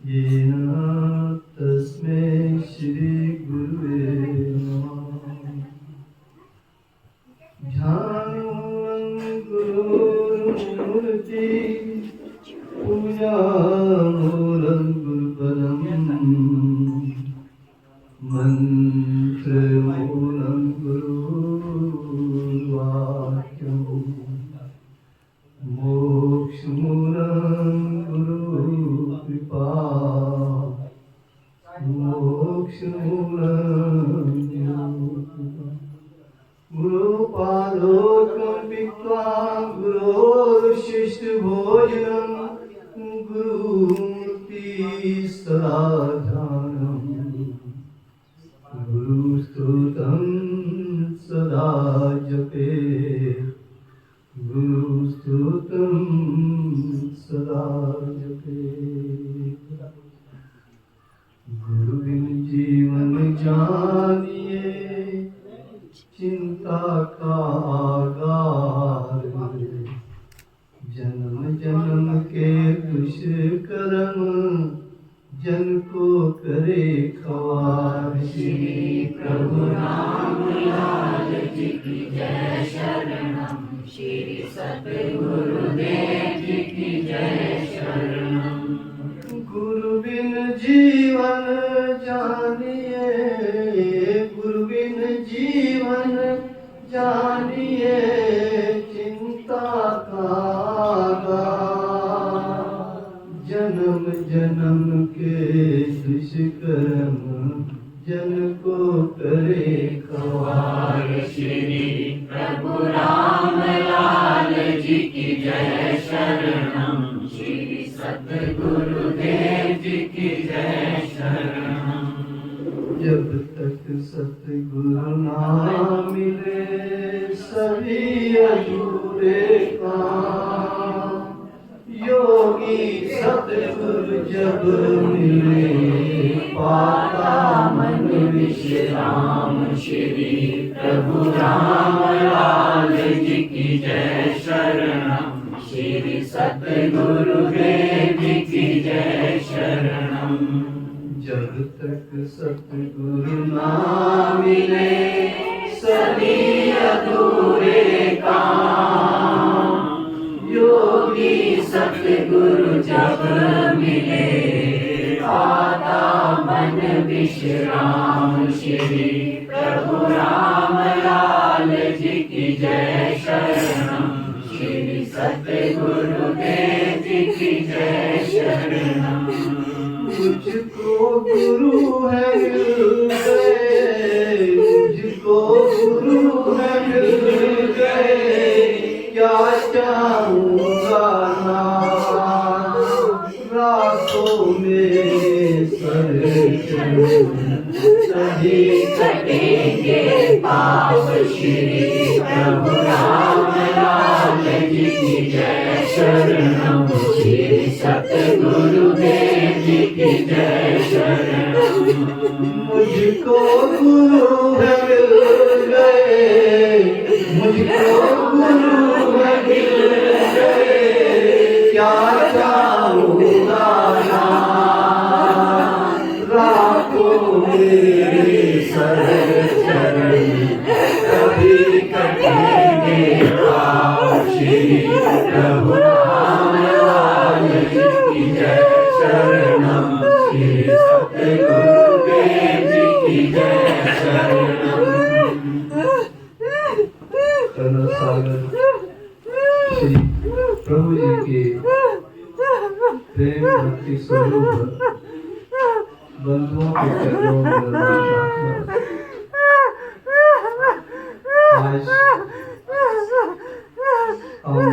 येन तस्मै श्री गुरुवे नमः। ध्यानं गुरुमूर्ति पूजामूलं गुरुपदम् मन्त्रमूलं गुरुवाक्यम् मोक्षमूलं गुरुकृपा मोक्षमूलं गुरुपादोकं पीत्वा गुरोर्शिष्टभोजनं गुरुमूर्ति सदा ध्यानम् गुरुस्तुतं सदा जपे गुरुस्तुतं सदा जपे। गुरु बिन जीवन जानिए चिंता का आगार। जन्म जन्म के दुष्कर्म जन को करे खवार। श्री प्रभु राम लाल जी की जय शरणम। श्री सतगुरुदेव जी की जय शरणम। गुरु बिन जीवन जानिए गुरु बिन जीवन जानिए चिंता का जन्म जन्म के दुष्कर्म जन को करे खवार। श्री प्रभु राम लाल जी की जय शरणम। श्री सतगुरुदेव जी की जय शरणम। जब तक सतगुरु ना मिले सभी अधूरे काम। योगी सतगुरु जब मिले पाता मन विश्राम। श्री प्रभु राम लाल जी की जय शरणम। श्री सतगुरुदेव जी की जय शरणम। जब तक सतगुरु ना मिले सभी अधूरे काम। योगी सतगुरु जब मिले पाता मन विश्राम। श्री प्रभु राम लाल जी की जय शरणम। श्री सतगुरुदेव जी की जय शरणम। मुझको गुरु है मिल गए मुझको गुरु है मिल गए क्या चाहूँगा ना। रातों में सर सभी कटेंगे पाप। श्री प्रभु राम लाल जी की जय शरणम। श्री सतगुरुदेव जी की जय शरणम। मुझको गुरु है मिल गए मुझको गुरु है मिल गए क्या चाहूँगा ना। रातों में सर चरण कभी कटेंगे पाप। श्री प्रभु राम लाल जी की जय शरणम। श्री सतगुरुदेव जी की जय शरणम। करुणा सागर श्री प्रभु जी के प्रेम भक्ति स्वरूप बंधुओं के चरणों में आज हम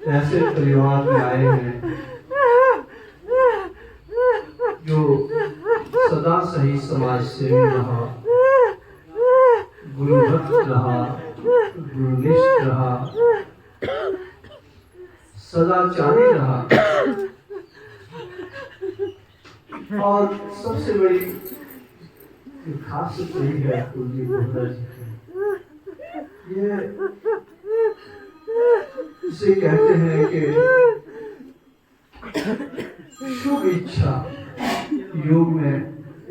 ऐसे परिवार में आए हैं जो सदा सही समाज सेवी रहा, गुरुभक्त रहा, गुरुनिष्ठ रहा, सदाचारी रहा। और सबसे बड़ी खासियत यही है कुलदीप बोहरा जी की, ये इसे कहते हैं कि शुभ इच्छा योग में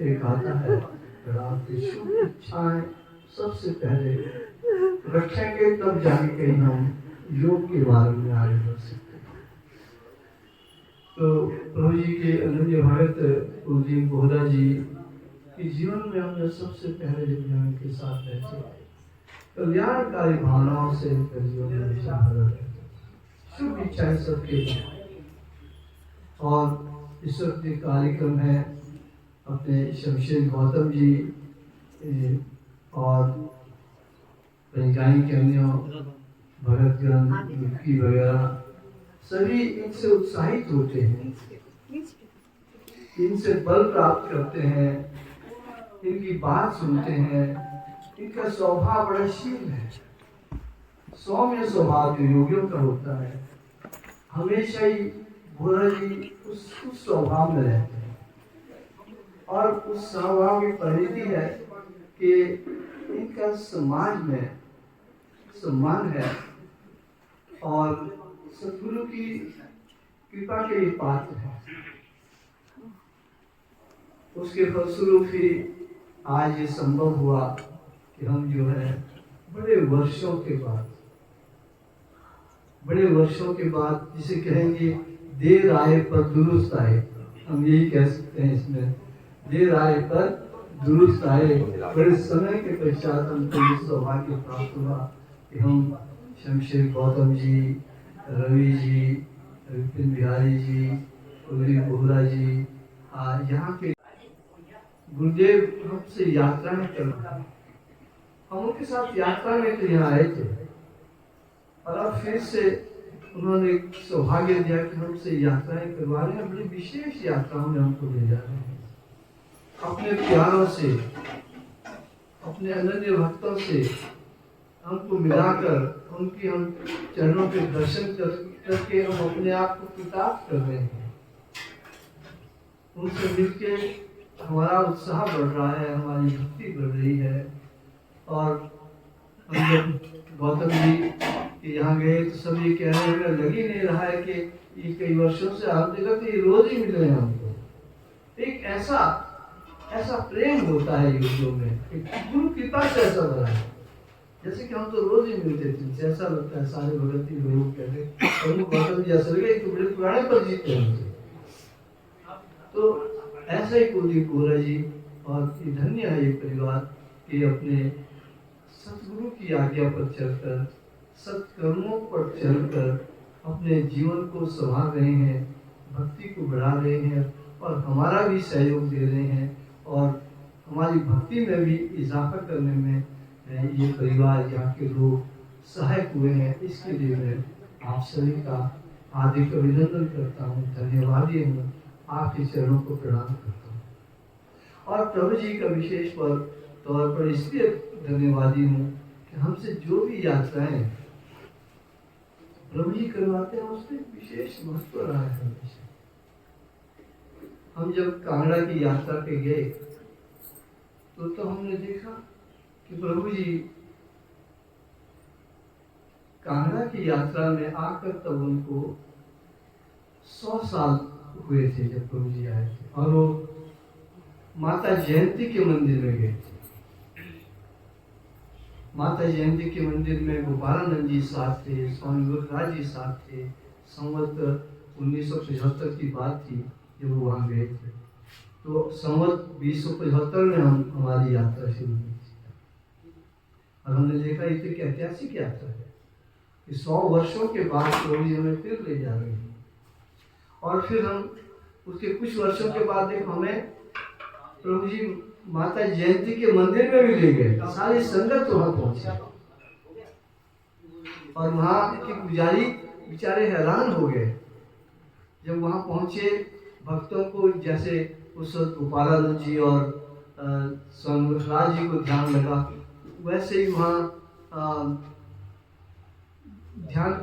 एक आता है। अगर आपकी शुभ इच्छाएं सबसे पहले रखेंगे तब जाके कहीं हम योग के बारे में आगे बढ़ सकते हैं। तो प्रभु जी के अनन्य भगत कुलदीप बोहरा जी के जीवन में हमने सबसे पहले जब यहाँ के साथ बैठे कल्याणकारी भावनाओं से जीवन में हमेशा भरा रहता है। शुभ इच्छाएं सबके लिए और ईश्वर के कार्यक्रम है अपने शमशेर गौतम जी और वैज्ञानिक कन्या भगत की वगैरह सभी इनसे उत्साहित होते हैं, इनसे बल प्राप्त करते हैं, इनकी बात सुनते हैं। इनका स्वभाव बड़ा शील है, सौम्य स्वभाव जो योगियों का होता है। हमेशा ही बोहरा जी उस स्वभाव में रहते हैं और उस स्वभाव की परिणति है कि इनका समाज में सम्मान है और सतगुरु की कृपा के लिए पात्र है। उसके फलस्वरूप ही आज ये संभव हुआ कि हम जो है बड़े वर्षों के बाद जिसे कहेंगे देर आए पर दुरुस्त आए, हम यही कह सकते हैं इसमें, देर आए पर दुरुस्त आए। बड़े समय के पश्चात हमको ये सौभाग्य प्राप्त हुआ कि हम शमशेर गौतम जी, रवि जी, विपिन बिहारी जी, कुलदीप बोहरा जी, यहाँ के गुरुदेव हमसे यात्राएं कर रहे हैं। हम उनके साथ यात्रा में तो यहाँ आए थे और अब फिर से उन्होंने सौभाग्य दिया कि हमसे यात्राएं करवा रहे हैं। बड़ी विशेष यात्राओं में हमको ले जा रहे हैं। अपने प्यारों से, अपने अनन्य भक्तों से हमको मिलाकर उनकी हम चरणों के दर्शन करके हम अपने आप को कृतार्थ कर रहे हैं। उनसे मिलके हमारा उत्साह बढ़ रहा है, हमारी भक्ति बढ़ रही है। और हम जब गौतम जी के यहाँ गए तो सब ये कह रहे हैं, लग ही नहीं रहा है कि ये कई वर्षों से हम देखा तो ये रोज ही मिल रहे हैं हमको। एक ऐसा प्रेम होता है योगियों में, गुरु कृपा से ऐसा बना है, जैसे कि हम तो रोज ही मिलते थे। ऐसा लगता है सारे भगत लोग कहते और गौतम जी ऐसा लगे तो बड़े पुराने परिचित थे हमसे। तो ऐसा ही कुलदीप बोहरा जी और धन्य है ये परिवार कि अपने सतगुरु की आज्ञा पर चलकर, सत्कर्मों पर चलकर अपने जीवन को संवार रहे हैं, भक्ति को बढ़ा रहे हैं और हमारा भी सहयोग दे रहे हैं और हमारी भक्ति में भी इजाफा करने में ये परिवार, यहाँ के लोग सहायक हुए हैं। इसके लिए मैं आप सभी का हार्दिक अभिनंदन करता हूँ, धन्यवादी हूँ, आपके चरणों को प्रणाम करता हूँ। और प्रभु जी का विशेष तौर पर इसलिए धन्यवादी हूँ कि हमसे जो भी यात्राएं प्रभु जी करवाते हैं उसमें विशेष महत्व रहा है हमेशा। हम जब कांगड़ा की यात्रा पे गए तो हमने देखा कि प्रभु जी कांगड़ा की यात्रा में आकर तब उनको 100 साल हुए थे जब प्रभु जी आए थे और वो माता जयंती के मंदिर में गए थे। माता जयंती के मंदिर में गोपालानंद जी साथ थे, स्वामी विवेकानंद जी साथ थे। संवत 1975 की बात थी जब वो वहाँ गए थे। तो संवत 2075 में हमारी यात्रा शुरू हुई थी और हमने देखा ये तो ऐतिहासिक यात्रा है कि 100 वर्षों के बाद प्रभु जी हमें फिर ले जा रहे हैं। और फिर हम उसके कुछ वर्षों के बाद देखो हमें प्रभु जी माता जयंती के मंदिर में भी ले गए। सारी संगत वहां पहुंचे और वहां के पुजारी बेचारे हैरान हो गए जब वहां पहुंचे। भक्तों को जैसे उस वक्त गोपालानंद जी और स्वामी विवेकानंद जी को ध्यान लगा, वैसे ही वहाँ ध्यान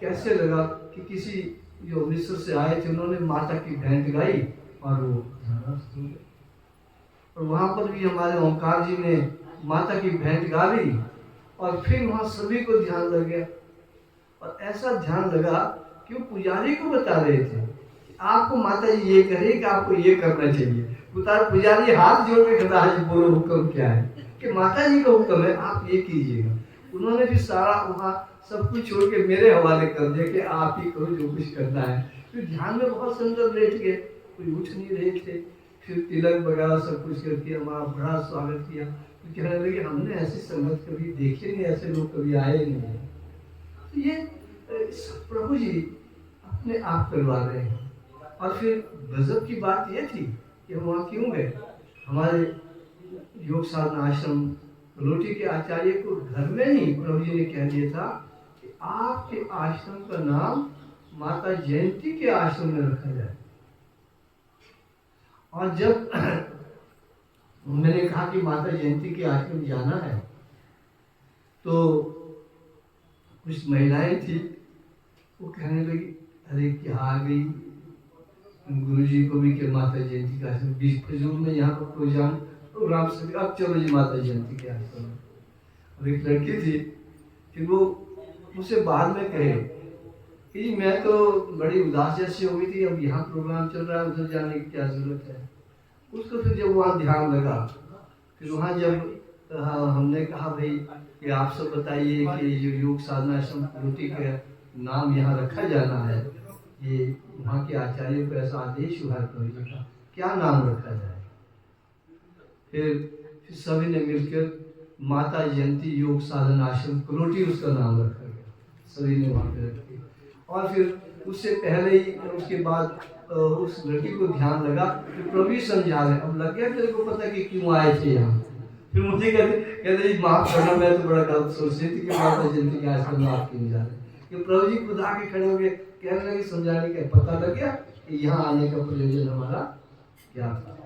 कैसे लगा कि किसी जो मिस्र से आए थे उन्होंने माता की भेंट गाई और वो ध्यानस्थ हो गए। और वहाँ पर भी हमारे ओंकार जी ने माता की भेंट गा ली और फिर वहाँ सभी को ध्यान लग गया और ऐसा ध्यान लगा कि वो पुजारी को बता रहे थे, आपको माता जी ये कह रही कि आपको ये करना चाहिए। पुजारी हाथ जोड़ के खड़ा है, बोलो हुक्म क्या है, कि माता जी का हुक्म है आप ये कीजिएगा। उन्होंने भी सारा वहाँ सब कुछ छोड़ के मेरे हवाले कर दिया कि आप ही करो जो कुछ करना है। फिर ध्यान में बहुत सुंदर बैठ गए, कोई उठ नहीं रहे थे। फिर तिलक वगैरह सब कुछ करके हमारा बड़ा स्वागत किया। तो कहने लगे हमने ऐसी संगत कभी देखी नहीं, ऐसे लोग कभी आए नहीं है। तो ये प्रभु जी अपने आप करवा रहे हैं। और फिर गजब की बात ये थी कि हम वहाँ क्यों गए। हमारे योग साधना आश्रम लोटी के आचार्य को घर में ही प्रभु जी ने कह दिया था कि आपके आश्रम का नाम माता जयंती के आश्रम में रखा जाए। और जब मैंने कहा कि माता जयंती के आश्रम जाना है, तो कुछ महिलाएं थी, वो कहने लगी अरे क्या आ गई गुरु जी को भी कि माता जयंती का आश्रम 20 फजूल में यहाँ पर प्रोग्राम से अब चलो जी माता जयंती के आश्रम में। अब एक लड़की थी, फिर वो मुझसे बाद में कहे कि मैं तो बड़ी उदास जैसी हो गई थी, अब यहाँ प्रोग्राम चल रहा है, उधर जाने की क्या जरूरत है। उसको फिर जब वहाँ ध्यान लगा, फिर वहाँ जब हमने कहा भाई कि आप सब बताइए कि जो योग साधना आश्रम लोटी का नाम यहाँ रखा जाना है, ये वहाँ के आचार्य को ऐसा आदेश हुआ है, क्या नाम रखा जाए। फिर सभी ने मिलकर माता जयंती योग साधना आश्रम कलोटी उसका नाम रखा गया, सभी ने वहाँ पे रख दिया। और फिर उससे पहले ही उसके बाद उस लड़की को ध्यान लगा कि प्रभु समझा रहे, अब लग गया तेरे को पता कि क्यों आए थे यहाँ। फिर मुझे कहते माफ करना, मैं तो बड़ा गलत सोच रही थी कि माता जयंती के आश्रम में आप क्यों जा रहे, कि प्रभु जी खुद आके खड़े हो गए, कहने लगे समझाने का पता लग गया कि यहाँ आने का प्रयोजन हमारा क्या था।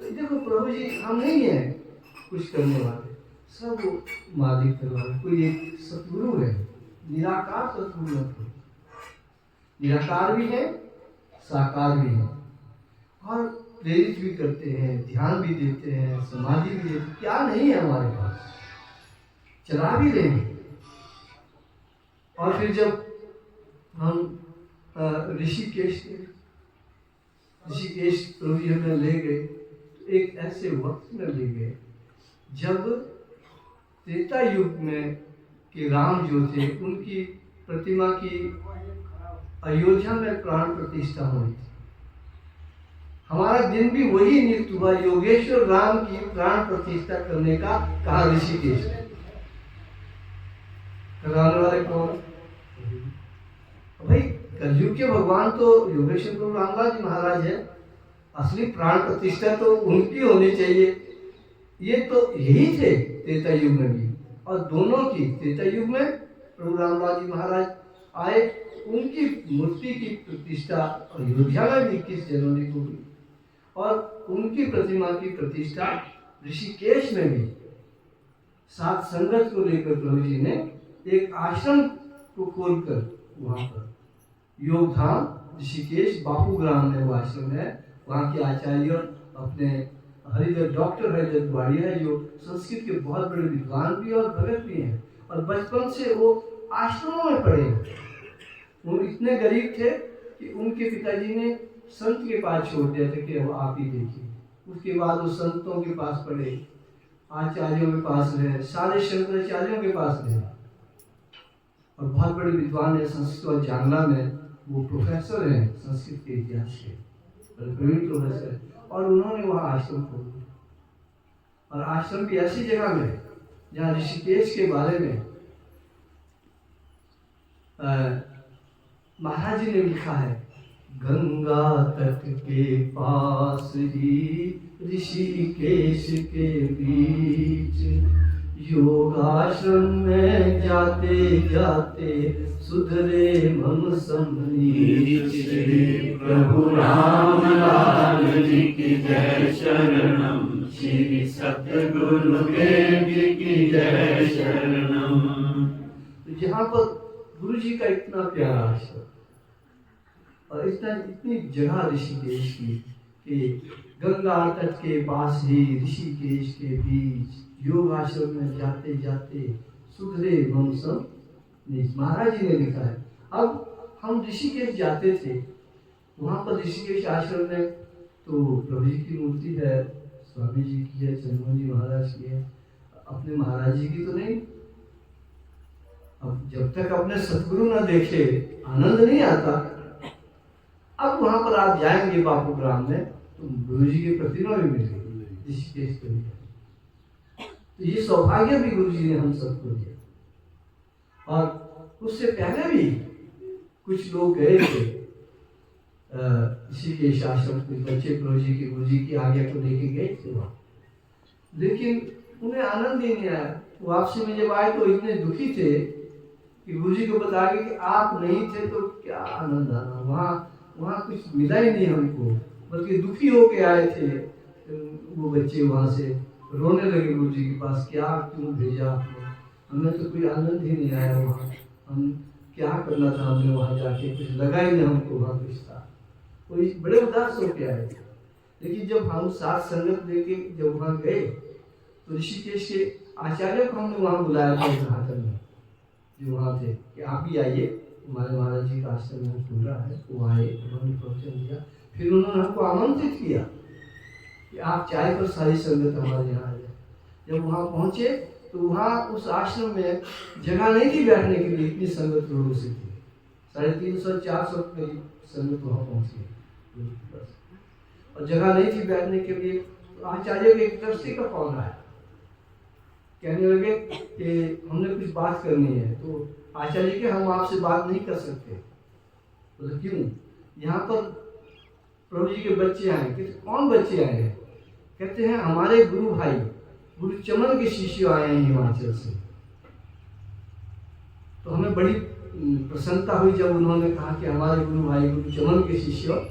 तो देखो प्रभु जी हम नहीं है कुछ करने वाले, सब मालिक करने वाले। कोई एक सतगुरु है, निराकार सतगुरु है, निराकार भी है साकार भी है, और प्रेरित भी करते हैं, ध्यान भी देते हैं, समाधि भी देते, क्या नहीं है हमारे पास, चला भी रहे हैं। और फिर जब हम ऋषिकेश प्रभु जी हमें ले गए, तो एक ऐसे वक्त में ले गए जब त्रेता युग में के राम जो थे उनकी प्रतिमा की अयोध्या में प्राण प्रतिष्ठा हुई थी। हमारा दिन भी वही नित्य हुआ, योगेश्वर राम की प्राण प्रतिष्ठा करने का कहा ऋषिकेश। कराने वाले कौन? भाई कलयुग के भगवान तो योगेश्वर प्रभु रामदास जी महाराज है, असली प्राण प्रतिष्ठा तो उनकी होनी चाहिए। ये तो यही थे त्रेता युग में भी, और दोनों की त्रेता युग में प्रभु रामदास जी महाराज आए, उनकी मूर्ति की प्रतिष्ठा अयोध्या में भी 21 जनवरी को हुई, और उनकी प्रतिमा की प्रतिष्ठा ऋषिकेश में भी। सात संगत को लेकर प्रभु जी ने एक आश्रम को खोलकर वहां पर योग धाम ऋषिकेश बापू ग्राम में वो आश्रम है। वहाँ के आचार्य अपने हरिदर डॉक्टर हरिदर द्वारिया है, जो संस्कृत के बहुत बड़े विद्वान भी और भगत भी हैं, और बचपन से वो आश्रमों में पढ़े। वो इतने गरीब थे कि उनके पिताजी ने संत के पास छोड़ दिया था कि अब आप ही देखिए। उसके बाद वो संतों के पास पढ़े, आचार्यों के पास रहे, सारे शंकराचार्यों के पास रहे, और बहुत बड़े विद्वान है। संस्कृत और जांगला में वो प्रोफेसर हैं संस्कृत के इतिहास के, प्रवीण प्रोफेसर, और उन्होंने वहाँ आश्रम खोला। और आश्रम भी ऐसी जगह में जहाँ ऋषिकेश के बारे में महाराज जी ने लिखा है, गंगा तट के पास ही ऋषिकेश के बीच, योगाश्रम में जाते जाते सुधरे मन समनीच। प्रभु राम लाल जी की जय शरणम, श्री सतगुरु देव जी की जय शरणम। तो यहाँ पर गुरु जी का इतना प्यारा आश्रम और इतनी जगह ऋषिकेश की कि गंगा तट के पास ही ऋषिकेश के बीच योग आश्रम में जाते जाते सुधरे मन सब महाराज जी ने लिखा है। अब हम ऋषिकेश जाते थे, वहाँ पर ऋषिकेश आश्रम में तो प्रभु जी की मूर्ति है, स्वामी जी की है, चंद्रमोहन जी महाराज की है, अपने महाराज जी की तो नहीं। अब जब तक अपने सतगुरु न देखे आनंद नहीं आता। अब वहां पर आप जाएंगे बापू ग्राम में तो गुरु जी की प्रतिमा भी मिलेगी ऋषिकेश के लिए। तो ये सौभाग्य भी गुरु जी ने हम सबको दिया। और उससे पहले भी कुछ लोग गए थे ऋषिकेश आश्रम, कुछ बच्चे प्रभु जी के गुरु जी की आज्ञा को लेके गए थे वहाँ, लेकिन उन्हें आनंद ही नहीं आया। वापसी में जब आए तो इतने दुखी थे कि गुरु जी को बता के कि आप नहीं थे तो क्या आनंद आना, वहाँ कुछ मिला ही नहीं हमको, बल्कि दुखी होके आए थे। वो बच्चे वहाँ से रोने लगे गुरु जी के पास, क्या क्यों भेजा आपने, हमें तो कोई आनंद ही नहीं आया वहाँ, हम क्या करना था हमने वहाँ जाके, कुछ लगा ही नहीं हमको वहाँ कुछ था। वो बड़े उदास होके आए थे। लेकिन जब हम साथ संगत लेके जब वहाँ गए तो ऋषिकेश के आचार्य को हमने वहाँ बुलाया था उद्घाटन में, जो वहाँ थे कि आप भी आइए, हमारे महाराज जी का आश्रम में खुल रहा है। वो आए, उन्होंने प्रवचन दिया, फिर उन्होंने हमको आमंत्रित किया कि आप चाय पर सारी संगत हमारे यहाँ आ जाए। जब वहाँ पहुँचे तो वहाँ उस आश्रम में जगह नहीं थी बैठने के लिए, इतनी संगत लोगों से थी, 350-400 करीब संगत वहाँ पहुँची बस, और जगह नहीं थी बैठने के लिए। तो आचार्य के एक दृष्टि का फोन आया, कहने लगे कि हमने कुछ बात करनी है। तो आचार्य के हम आपसे बात नहीं कर सकते। बोले क्यों? यहाँ पर प्रभु जी के बच्चे आए। कहते कौन बच्चे आए हैं? कहते हैं हमारे गुरु भाई गुरु चमन के शिष्य आए हैं हिमाचल से। तो हमें बड़ी प्रसन्नता हुई जब उन्होंने कहा कि हमारे गुरु भाई गुरु चमन के शिष्य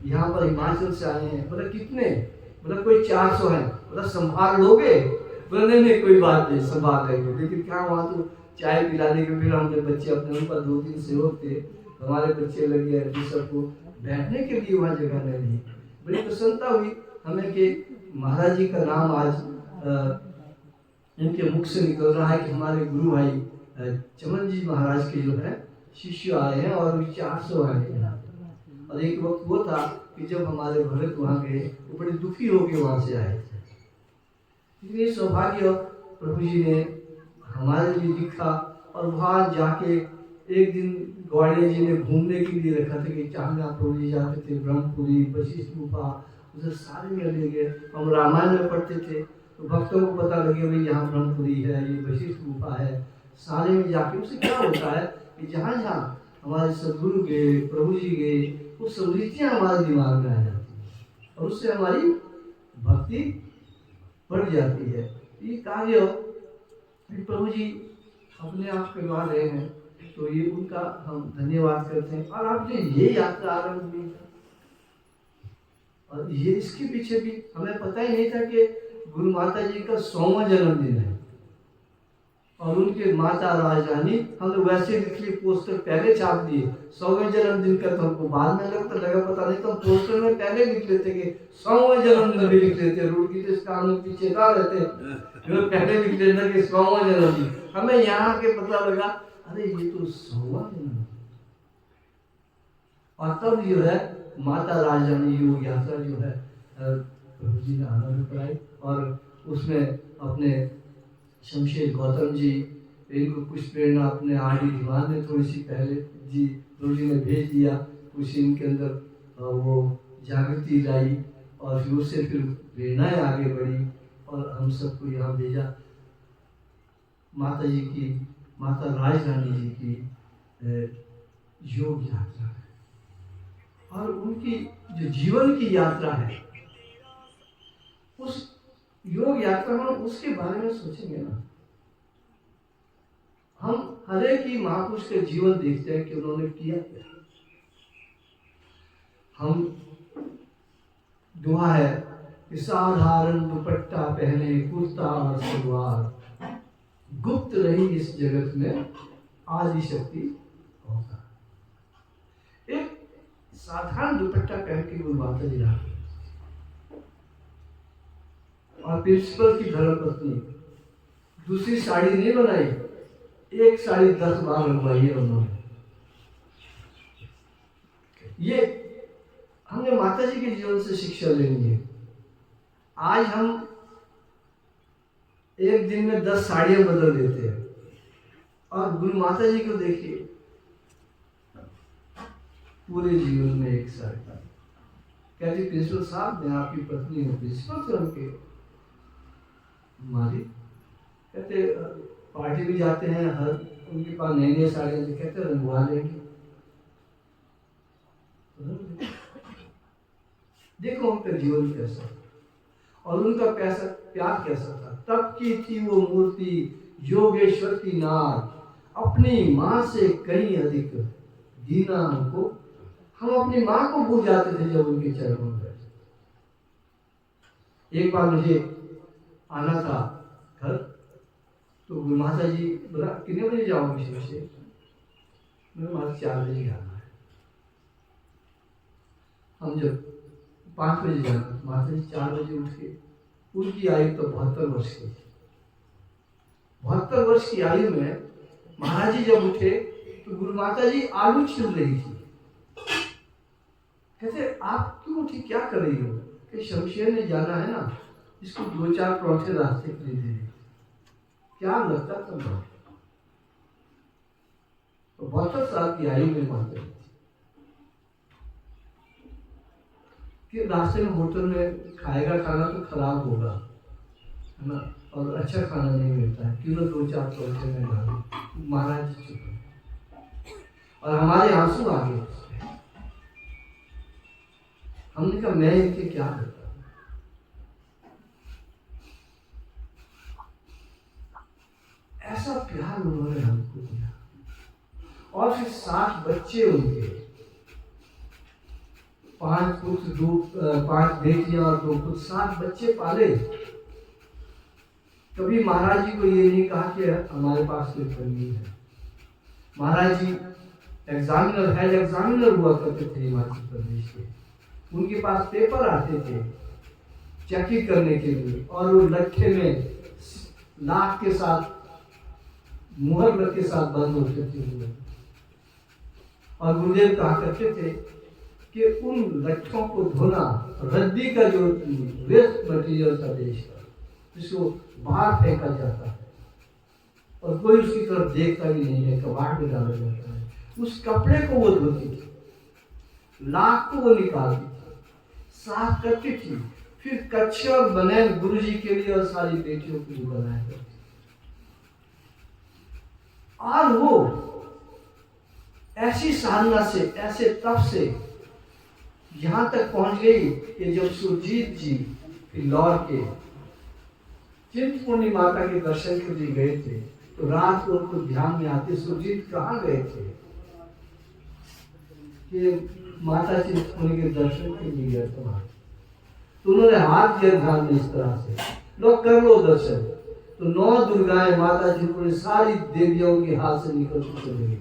यहाँ पर हिमाचल से आए हैं। बोला कितने? बोला कोई 400 हैं। बोला संभाल लोगे? बोले नहीं कोई बात नहीं, संभाल लेंगे। लेकिन क्या वहाँ तो चाय पिलाने के फिर हमने बच्चे अपने ऊपर 2-3 सेवक थे, हमारे बच्चे लगे सबको बैठने के लिए वहाँ जगह नहीं दी। बड़ी प्रसन्नता हुई हमें कि महाराज जी का नाम आज इनके मुख से निकल रहा है कि हमारे गुरु भाई चमन जी महाराज के जो है शिष्य आए हैं और 400 आए हैं। और एक वक्त वो था कि जब हमारे भगत वहाँ गए वो बड़े दुखी होकर वहाँ से आए थे। ये सौभाग्य प्रभु जी ने हमारे लिए दिखा। और वहाँ जाके एक दिन ग्वालियर जी ने घूमने के लिए रखा था कि चांगला प्रभु जी जाते थे, ब्रह्मपुरी, वशिष्ठ गुफा, उसे सारे में ले गए। हम रामायण में पढ़ते थे तो भक्तों को पता लगे भाई यहाँ ब्रह्मपुरी है, ये वशिष्ठ गुफा है। सारे में जाके उससे क्या होता है कि जहाँ जहाँ हमारे सदगुरु गए, प्रभु जी गए, वो स्मृतियाँ हमारे दिमाग में आ जाती हैं और उससे हमारी भक्ति बढ़ जाती है। ये कार्य प्रभु जी अपने आप करवा रहे हैं, तो ये उनका हम धन्यवाद करते हैं। और आपने ये यात्रा आरंभ की, और ये इसके पीछे भी हमें पता ही नहीं था कि गुरु माता जी का 100वां जन्मदिन है। और उनके माता राजरानी हमने वैसे लिख लिए, पोस्टर पहले छाप दिए। 100वें जन्मदिन का तो हमको बाद में लगा पता नहीं, तो हम पोस्टर में पहले लिख लेते कि 100वां जन्मदिन भी लिख लेते। रोड की तो इस काम में पीछे ना रहते, पहले लिख लेते कि 100वां जन्मदिन। हमें यहाँ के पता लगा अरे ये तो 100वां जन्मदिन। और तब जो है माता राजरानी योग यात्रा जो है प्रभु जी ने आनंद कराई। और उसमें अपने शमशेर गौतम जी, इनको कुछ प्रेरणा अपने आदि दीवान ने थोड़ी सी पहले जी प्रभु जी ने भेज दिया, कुछ इनके अंदर वो जागृति लाई और फिर उससे फिर प्रेरणाएं आगे बढ़ी और हम सबको यहाँ भेजा। माता जी की, माता राजरानी जी की योग यात्रा है और उनकी जो जीवन की यात्रा है, उस योग यात्रा में उसके बारे में सोचेंगे ना। हम हर एक ही महापुरुष के जीवन देखते हैं कि उन्होंने किया क्या। हम दुआ है कि साधारण दुपट्टा पहने, कुर्ता और सलवार, गुप्त रही इस जगत में आदि शक्ति होगा। एक साधारण दुपट्टा पहन के गुरु माता जी रहा और प्रिंसिपल की धर्मपत्नी, दूसरी साड़ी नहीं बनाई, एक साड़ी 10 बार लगवाई है उन्होंने। ये हमने माता जी के जीवन से शिक्षा लेनी है। आज हम एक दिन में 10 साड़ियां बदल देते हैं, और गुरु माता जी को देखिए, पूरे जीवन में एक साड़ी। कहती प्रिंसिपल साहब मैं आपकी पत्नी हूँ। प्रिंसिपल थे उनके मालिक। कहते पार्टी भी जाते हैं, हर उनके पास नई नई साड़ियाँ, कहते रंगवा लेंगे। देखो उनका जीवन कैसा और उनका पैसा प्यार कैसा था। तब की थी वो मूर्ति योगेश्वर की नार, अपनी माँ से कहीं अधिक दीना हमको। हम अपनी माँ को भूल जाते थे जब उनके चरणों में बैठे। एक बार मुझे आना था घर, तो गुरु माता जी बोला कितने बजे जाओगे शिव से? मैंने माता 4 बजे आना है। हम जब 5 बजे जाना, माता जी 4 बजे उठ के, उनकी आयु तो 72 वर्ष की थी। 72 वर्ष की आयु में महाराज जी जब उठे तो गुरु माता जी आलू छील रही थी। कहते आप क्यों उठी, क्या कर रही हो? कि शमशेर ने जाना है ना, इसको 2-4 परोठे रास्ते के लिए दे रही। क्या लगता था? तो 72 साल की आयु में माता जी कि रास्ते में होटल में खाएगा खाना तो खराब होगा, है ना, और अच्छा खाना नहीं मिलता है, क्यों 2-4 परोठे में डालो। महाराज जी चुप, और हमारे आंसू आ गए। हमने कहा मैं इनके क्या करता। ऐसा प्यार उन्होंने हमको दिया। और फिर 60 बच्चे उनके, 5 पुत्र 5 बेटियां और 2 पुत्र, 60 बच्चे पाले। कभी महाराज जी को ये नहीं कहा कि हमारे पास कोई कमी है। महाराज जी हेड एग्जामिनर हुआ करते थे हिमाचल प्रदेश के। उनके पास पेपर आते थे चेकिंग करने के लिए, और वो लट्ठे में लाख के साथ, मुहर के साथ बंद होते थे। और गुरुदेव कहा करते थे कि उन लट्ठों को धोना, रद्दी का जो वेस्ट मटेरियल था देश का, जिसको बाहर फेंका जाता है और कोई उसकी तरफ देखता भी नहीं है, कबाड़ में डाला जाता है, उस कपड़े को वो धोती थी, लाख को वो निकालती थी, साफ करती थी, फिर कच्छे और बनेन गुरु जी के लिए और सारी बेटियों के लिए बनाया करती। और वो ऐसी साधना से, ऐसे तप से यहां तक पहुंच गई कि जब सुरजीत जी फिलौर के चिंतपूर्णी माता के दर्शन के लिए गए थे, तो रात को उनको ध्यान में आते सुरजीत कहाँ गए थे कि माता चिंतपूर्णी के दर्शन के लिए गए थे। तो उन्होंने हाथ दिया ध्यान में इस तरह से, लोग कर लो दर्शन। तो 9 दुर्गाएं माता चिंतपूर्णी सारी देवियों के हाथ से निकल के चले गई।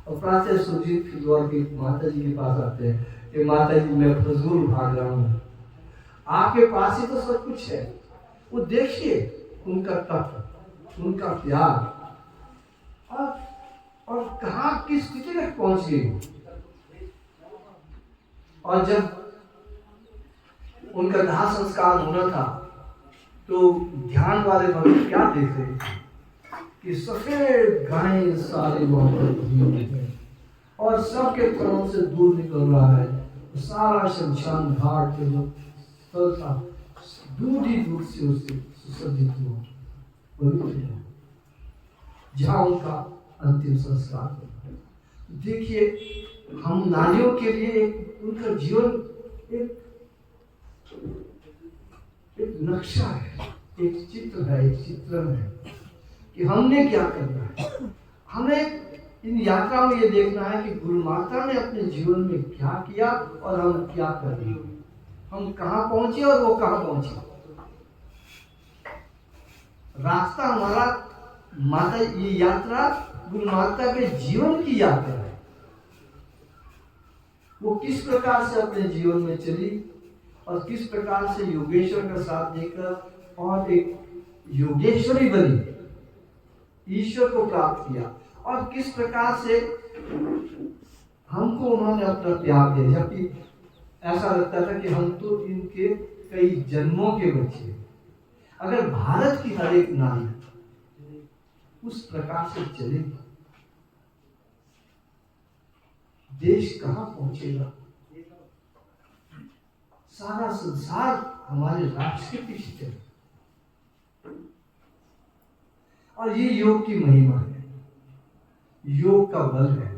और प्रातः सुरजीत फिलौर के माता जी के पास आते हैं कि माता जी मैं फजूल भाग रहा हूँ, आपके पास ही तो सब कुछ है। वो देखिए उनका तप, उनका प्यार, और कहाँ किस स्थिति तक पहुंच गई। और जब उनका दाह संस्कार होना था तो ध्यान वाले भक्त क्या देख रहे थे कि सफेद गायें सारे वहां और सबके थनों से दूध निकल रहा है। सारा शमशान घाट के जो स्थल था दूध ही दूध से उससे सुसज्जित हुआ, जहाँ उनका अंतिम संस्कार हुआ। देखिए हम नारियों के लिए उनका जीवन एक नक्शा है, एक चित्र है, एक चित्रण है कि हमने क्या करना है। हमें इन यात्राओं में ये देखना है कि गुरु माता ने अपने जीवन में क्या किया और हम क्या कर रहे हैं, हम कहाँ पहुंचे और वो कहाँ पहुंचे। रास्ता हमारा माता, ये यात्रा गुरु माता के जीवन की यात्रा है। वो किस प्रकार से अपने जीवन में चली और किस प्रकार से योगेश्वर का साथ देकर और एक योगेश्वरी बनी, ईश्वर को प्राप्त किया, और किस प्रकार से हमको उन्होंने अपना प्यार दिया, जबकि ऐसा लगता था कि हम तो इनके कई जन्मों के बच्चे हैं। अगर भारत की हर एक नारी उस प्रकार से चलेगी, देश कहां पहुंचेगा? सारा संसार हमारे राष्ट्र के पीछे चले। और ये योग की महिमा है, योग का बल है।